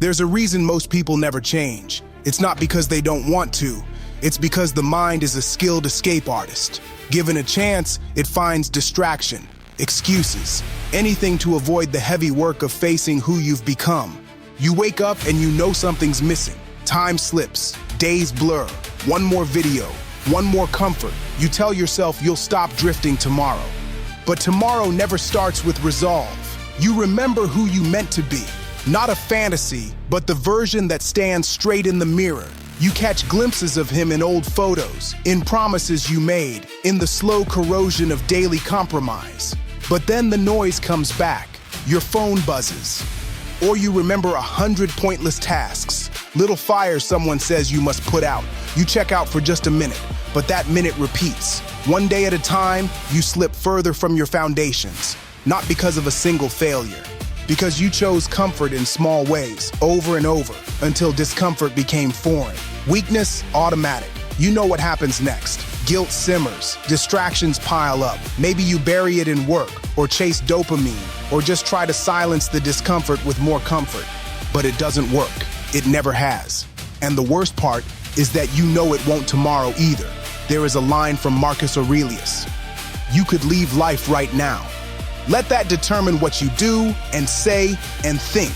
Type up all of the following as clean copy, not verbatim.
There's a reason most people never change. It's not because they don't want to. It's because the mind is a skilled escape artist. Given a chance, it finds distraction, excuses, anything to avoid the heavy work of facing who you've become. You wake up and you know something's missing. Time slips, days blur, one more video, one more comfort. You tell yourself you'll stop drifting tomorrow. But tomorrow never starts with resolve. You remember who you meant to be. Not a fantasy, but the version that stands straight in the mirror. You catch glimpses of him in old photos, in promises you made, in the slow corrosion of daily compromise. But then the noise comes back. Your phone buzzes. Or you remember 100 pointless tasks, little fires someone says you must put out. You check out for just a minute, but that minute repeats. One day at a time, you slip further from your foundations, not because of a single failure, because you chose comfort in small ways, over and over, until discomfort became foreign. Weakness, automatic. You know what happens next. Guilt simmers, distractions pile up. Maybe you bury it in work, or chase dopamine, or just try to silence the discomfort with more comfort. But it doesn't work. It never has. And the worst part is that you know it won't tomorrow either. There is a line from Marcus Aurelius. You could leave life right now. Let that determine what you do and say and think.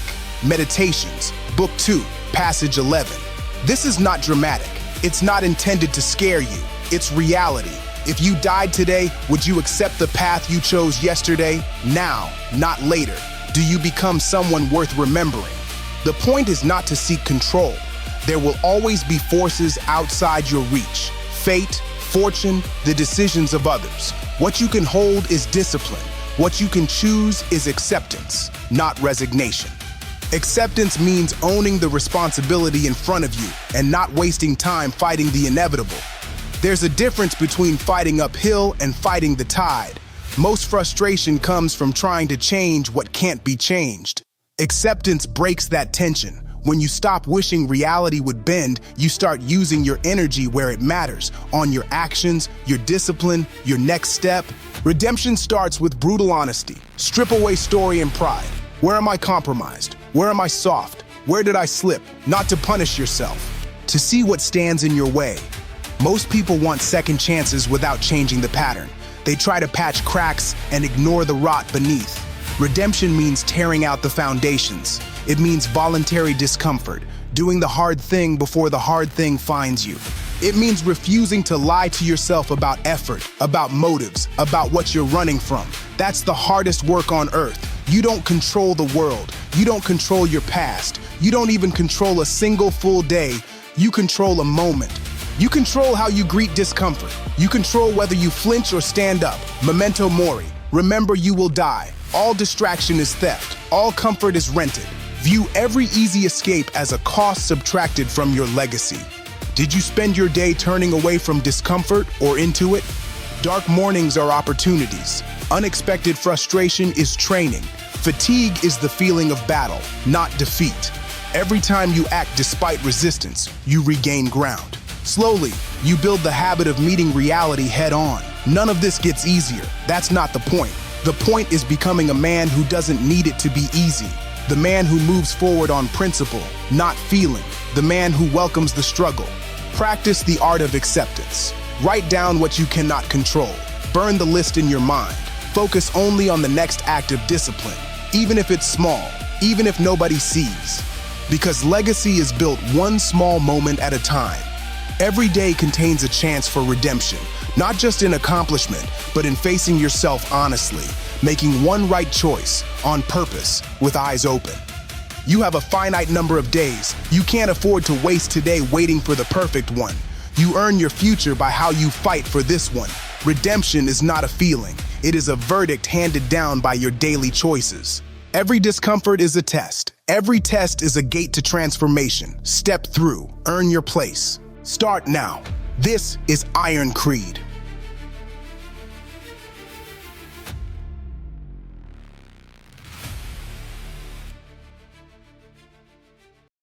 Meditations, Book 2, Passage 11. This is not dramatic. It's not intended to scare you. It's reality. If you died today, would you accept the path you chose yesterday? Now, not later. Do you become someone worth remembering? The point is not to seek control. There will always be forces outside your reach. Fate, fortune, the decisions of others. What you can hold is discipline. What you can choose is acceptance, not resignation. Acceptance means owning the responsibility in front of you and not wasting time fighting the inevitable. There's a difference between fighting uphill and fighting the tide. Most frustration comes from trying to change what can't be changed. Acceptance breaks that tension. When you stop wishing reality would bend, you start using your energy where it matters, on your actions, your discipline, your next step. Redemption starts with brutal honesty. Strip away story and pride. Where am I compromised? Where am I soft? Where did I slip? Not to punish yourself, to see what stands in your way. Most people want second chances without changing the pattern. They try to patch cracks and ignore the rot beneath. Redemption means tearing out the foundations. It means voluntary discomfort, doing the hard thing before the hard thing finds you. It means refusing to lie to yourself about effort, about motives, about what you're running from. That's the hardest work on earth. You don't control the world. You don't control your past. You don't even control a single full day. You control a moment. You control how you greet discomfort. You control whether you flinch or stand up. Memento mori. Remember, you will die. All distraction is theft. All comfort is rented. View every easy escape as a cost subtracted from your legacy. Did you spend your day turning away from discomfort or into it? Dark mornings are opportunities. Unexpected frustration is training. Fatigue is the feeling of battle, not defeat. Every time you act despite resistance, you regain ground. Slowly, you build the habit of meeting reality head on. None of this gets easier. That's not the point. The point is becoming a man who doesn't need it to be easy. The man who moves forward on principle, not feeling. The man who welcomes the struggle. Practice the art of acceptance. Write down what you cannot control. Burn the list in your mind. Focus only on the next act of discipline, even if it's small, even if nobody sees. Because legacy is built one small moment at a time. Every day contains a chance for redemption, not just in accomplishment, but in facing yourself honestly, making one right choice, on purpose, with eyes open. You have a finite number of days. You can't afford to waste today waiting for the perfect one. You earn your future by how you fight for this one. Redemption is not a feeling. It is a verdict handed down by your daily choices. Every discomfort is a test. Every test is a gate to transformation. Step through. Earn your place. Start now. This is Iron Creed.